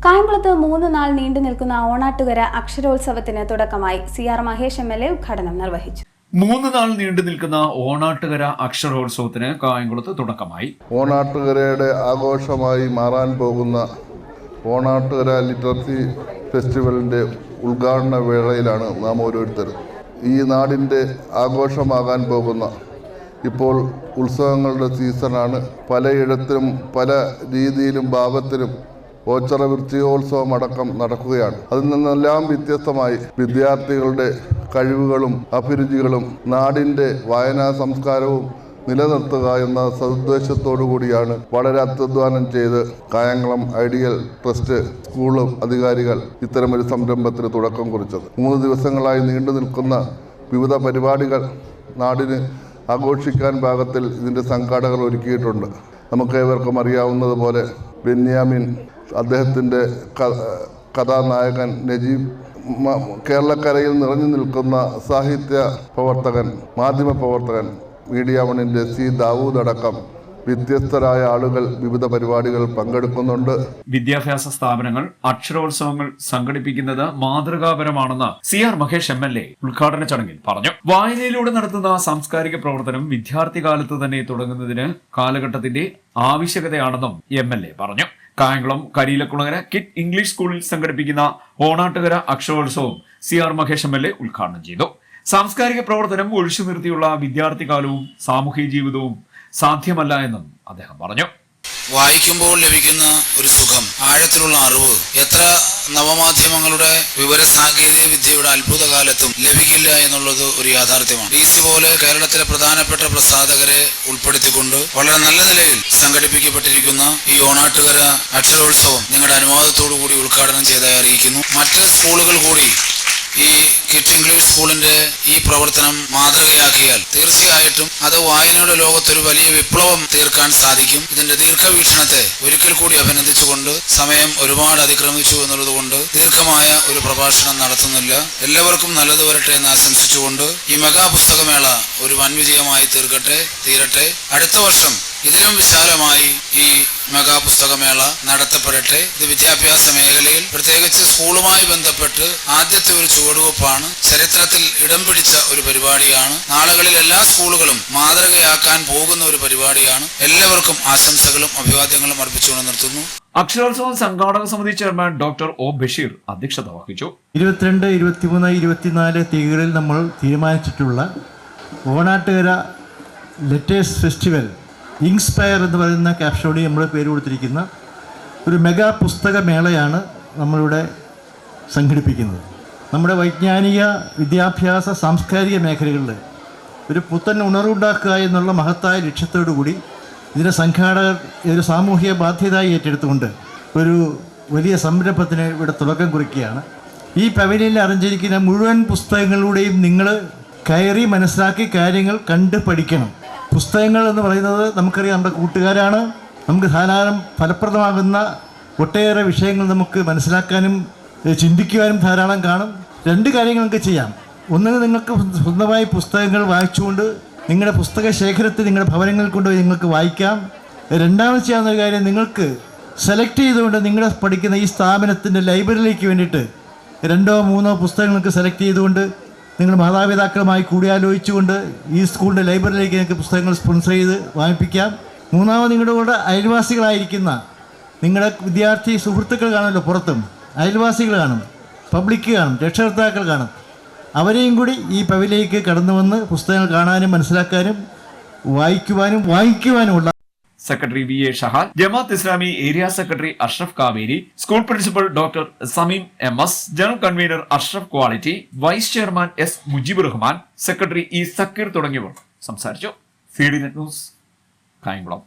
കായംകുളത്ത് 3 നാൾ നീണ്ടു നിൽക്കുന്ന ഓണാട്ടുകര അക്ഷരോത്സവത്തിന് തുടക്കമായി. CR മഹേഷ് MLA ഉദ്ഘാടനം നിർവഹിച്ചു. 3 നാൾ നീണ്ടു നിൽക്കുന്ന ഓണാട്ടുകര അക്ഷരോത്സവത്തിന് കായംകുളത്ത് തുടക്കമായി. ഓണാട്ടുകരയുടെ ആഘോഷമായി മാറാൻ പോകുന്ന ഓണാട്ടുകര ലിറ്ററസി ഫെസ്റ്റിവലിൻ്റെ ഉദ്ഘാടന വേളയിലാണ് നാം ഓരോരുത്തരും. ഈ നാടിൻ്റെ ആഘോഷമാകാൻ പോകുന്ന ഇപ്പോൾ ഉത്സവങ്ങളുടെ സീസണാണ്. പലയിടത്തിലും പല രീതിയിലും ഭാവത്തിലും ഓച്ചറ വൃശ്ചികോത്സവം അടക്കം നടക്കുകയാണ്. അതിൽ നിന്നെല്ലാം വ്യത്യസ്തമായി വിദ്യാർത്ഥികളുടെ കഴിവുകളും അഭിരുചികളും നാടിൻ്റെ വായനാ സംസ്കാരവും നിലനിർത്തുക എന്ന സദുദ്ദേശത്തോടു കൂടിയാണ് വളരെ അത്യധ്വാനം ചെയ്ത് കായംകുളം ഐഡിയൽ ട്രസ്റ്റ് സ്കൂളും അധികാരികൾ ഇത്തരമൊരു സംരംഭത്തിന് തുടക്കം കുറിച്ചത്. 3 ദിവസങ്ങളായി നീണ്ടു നിൽക്കുന്ന വിവിധ പരിപാടികൾ നാടിന് ആഘോഷിക്കാൻ പാകത്തിൽ ഇതിൻ്റെ സംഘാടകർ ഒരുക്കിയിട്ടുണ്ട്. നമുക്കേവർക്കും അറിയാവുന്നതുപോലെ ബെന്യാമിൻ, അദ്ദേഹത്തിൻ്റെ കഥാനായകൻ നജീബ്, കേരളക്കരയിൽ നിറഞ്ഞു നിൽക്കുന്ന സാഹിത്യ പ്രവർത്തകൻ, മാധ്യമ പ്രവർത്തകൻ, മീഡിയ വണ്ണിൻ്റെ ദാവൂദ് അടക്കം വ്യത്യസ്തരായ ആളുകൾ വിവിധ പരിപാടികൾ പങ്കെടുക്കുന്നുണ്ട്. വിദ്യാഭ്യാസ സ്ഥാപനങ്ങൾ അക്ഷരോത്സവങ്ങൾ സംഘടിപ്പിക്കുന്നത് മാതൃകാപരമാണെന്ന് CR മഹേഷ് MLA ഉദ്ഘാടന ചടങ്ങിൽ പറഞ്ഞു. വായനയിലൂടെ നടത്തുന്ന സാംസ്കാരിക പ്രവർത്തനം വിദ്യാർത്ഥി കാലത്ത് തന്നെ തുടങ്ങുന്നതിന് കാലഘട്ടത്തിന്റെ ആവശ്യകതയാണെന്നും MLA പറഞ്ഞു. കായംകുളം കരിയിലക്കുളങ്ങര കിഡ് ഇംഗ്ലീഷ് സ്കൂളിൽ സംഘടിപ്പിക്കുന്ന ഓണാട്ടുകര അക്ഷരോത്സവം CR മഹേഷ് MLA ഉദ്ഘാടനം ചെയ്തു. സാംസ്കാരിക പ്രവർത്തനം ഒഴിച്ചു നിർത്തിയുള്ള വിദ്യാർത്ഥി കാലവും സാമൂഹ്യ ജീവിതവും സാധ്യമല്ല എന്നും അദ്ദേഹം പറഞ്ഞു. വായിക്കുമ്പോൾ ലഭിക്കുന്ന ഒരു സുഖം, ആഴത്തിലുള്ള അറിവ് എത്ര നവമാധ്യമങ്ങളുടെ വിവര സാങ്കേതിക വിദ്യയുടെ അത്ഭുതകാലത്തും ലഭിക്കില്ല എന്നുള്ളത് ഒരു യാഥാർത്ഥ്യമാണ്. DC പോലെ കേരളത്തിലെ പ്രധാനപ്പെട്ട പ്രസാധകരെ ഉൾപ്പെടുത്തിക്കൊണ്ട് വളരെ നല്ല നിലയിൽ സംഘടിപ്പിക്കപ്പെട്ടിരിക്കുന്ന ഈ ഓണാട്ടുകര അക്ഷരോത്സവം നിങ്ങളുടെ അനുവാദത്തോടു കൂടി ഉദ്ഘാടനം ചെയ്തായി അറിയിക്കുന്നു. മറ്റ് സ്കൂളുകൾ കൂടി ഈ കിഡ് ഇംഗ്ലീഷ് സ്കൂളിന്റെ ഈ പ്രവർത്തനം മാതൃകയാക്കിയാൽ തീർച്ചയായിട്ടും അത് വായനയുടെ ലോകത്തൊരു വലിയ വിപ്ലവം തീർക്കാൻ സാധിക്കും. ഇതിന്റെ ദീർഘവീക്ഷണത്തെ ഒരിക്കൽ കൂടി അഭിനന്ദിച്ചുകൊണ്ട്, സമയം ഒരുപാട് അതിക്രമിച്ചു എന്നുള്ളത് കൊണ്ട് ദീർഘമായ ഒരു പ്രഭാഷണം നടത്തുന്നില്ല. എല്ലാവർക്കും നല്ലത് വരട്ടെ എന്ന് ആശംസിച്ചുകൊണ്ട് ഈ മെഗാ പുസ്തകമേള ഒരു വൻ വിജയമായി തീരട്ടെ. അടുത്ത വർഷം ഇതിലും വിശാലമായി ഈ മെഗാ പുസ്തകമേള നടത്തപ്പെടട്ടെ. ഇത് വിദ്യാഭ്യാസ മേഖലയിൽ പ്രത്യേകിച്ച് സ്കൂളുമായി ബന്ധപ്പെട്ട് ആദ്യത്തെ ഒരു ചുവടുവെപ്പാണ്. ചരിത്രത്തിൽ ഇടം പിടിച്ച ഒരു പരിപാടിയാണ്. നാളുകളിൽ എല്ലാ സ്കൂളുകളും മാതൃകയാക്കാൻ പോകുന്ന ഒരു പരിപാടിയാണ്. എല്ലാവർക്കും ആശംസകളും അഭിവാദ്യങ്ങളും അർപ്പിച്ചുകൊണ്ട് നിർത്തുന്നു. അക്ഷരോത്സവം സംഘാടക സമിതി ചെയർമാൻ ഡോക്ടർ O ബഷീർ അധ്യക്ഷത വഹിച്ചു. 22, 23, 24 തീയതികളിൽ നമ്മൾ തീരുമാനിച്ചിട്ടുള്ള ഓണാട്ടുകര ലെറ്റേഴ്സ് ഫെസ്റ്റിവൽ ഇൻസ്പയർ എന്ന് പറയുന്ന ക്യാപ്ഷനോട് നമ്മൾ പേര് കൊടുത്തിരിക്കുന്ന ഒരു മെഗാ പുസ്തകമേളയാണ് നമ്മളിവിടെ സംഘടിപ്പിക്കുന്നത്. നമ്മുടെ വൈജ്ഞാനിക, വിദ്യാഭ്യാസ, സാംസ്കാരിക മേഖലകളിൽ ഒരു പുത്തൻ ഉണർവുണ്ടാക്കുക എന്നുള്ള മഹത്തായ ലക്ഷ്യത്തോടു കൂടി ഇതിൻ്റെ സംഘാടകർ ഒരു സാമൂഹിക ബാധ്യതയായി ഏറ്റെടുത്തുകൊണ്ട് ഒരു വലിയ സംരംഭത്തിന് ഇവിടെ തുടക്കം കുറിക്കുകയാണ്. ഈ പവലിയനിൽ അറിഞ്ഞിരിക്കുന്ന മുഴുവൻ പുസ്തകങ്ങളിലൂടെയും നിങ്ങൾ കയറി മനസ്സിലാക്കി കാര്യങ്ങൾ കണ്ട് പഠിക്കണം. പുസ്തകങ്ങൾ എന്ന് പറയുന്നത് നമുക്കറിയാം, നമ്മുടെ കൂട്ടുകാരാണ്. നമുക്ക് ധാരാളം ഫലപ്രദമാകുന്ന ഒട്ടേറെ വിഷയങ്ങൾ നമുക്ക് മനസ്സിലാക്കാനും ചിന്തിക്കുവാനും ധാരാളം കാണും. 2 കാര്യങ്ങൾ നമുക്ക് ചെയ്യാം. ഒന്ന്, നിങ്ങൾക്ക് സ്വന്തമായി പുസ്തകങ്ങൾ വായിച്ചുകൊണ്ട് നിങ്ങളുടെ പുസ്തക ശേഖരത്തിൽ നിങ്ങളുടെ ഭവനങ്ങളിൽ കൊണ്ടുപോയി നിങ്ങൾക്ക് വായിക്കാം. രണ്ടാമത് ചെയ്യാവുന്ന ഒരു കാര്യം, നിങ്ങൾക്ക് സെലക്ട് ചെയ്തുകൊണ്ട് നിങ്ങളുടെ പഠിക്കുന്ന ഈ സ്ഥാപനത്തിൻ്റെ ലൈബ്രറിയിലേക്ക് വേണ്ടിയിട്ട് 2 or 3 പുസ്തകങ്ങൾക്ക് സെലക്ട് ചെയ്തുകൊണ്ട് നിങ്ങൾ മാതാപിതാക്കളുമായി കൂടിയാലോചിച്ചുകൊണ്ട് ഈ സ്കൂളിൻ്റെ ലൈബ്രറിയിലേക്ക് നിങ്ങൾക്ക് പുസ്തകങ്ങൾ സ്പോൺസർ ചെയ്ത് വാങ്ങിപ്പിക്കാം. മൂന്നാമത്, നിങ്ങളുടെ കൂടെ അയൽവാസികളായിരിക്കുന്ന നിങ്ങളുടെ വിദ്യാർത്ഥി സുഹൃത്തുക്കൾ കാണുമല്ലോ, പുറത്തും അയൽവാസികൾ കാണും, പബ്ലിക് കാണും, രക്ഷകർത്താക്കൾ കാണും. അവരെയും കൂടി ഈ പവലിലേക്ക് കടന്നു വന്ന് പുസ്തകങ്ങൾ കാണാനും മനസ്സിലാക്കാനും വായിക്കുവാനും വാങ്ങിക്കുവാനുമുള്ള secretary VA Shahan, Jamaat Islami area secretary Ashraf Kaveri, school principal doctor Sameem MS, general convener Ashraf quality, vice chairman S Mujeeb Rahman, secretary E Sakkeer തുടങ്ങിയവർ സംസാരിച്ചു. CDNet news, Kayamkulam.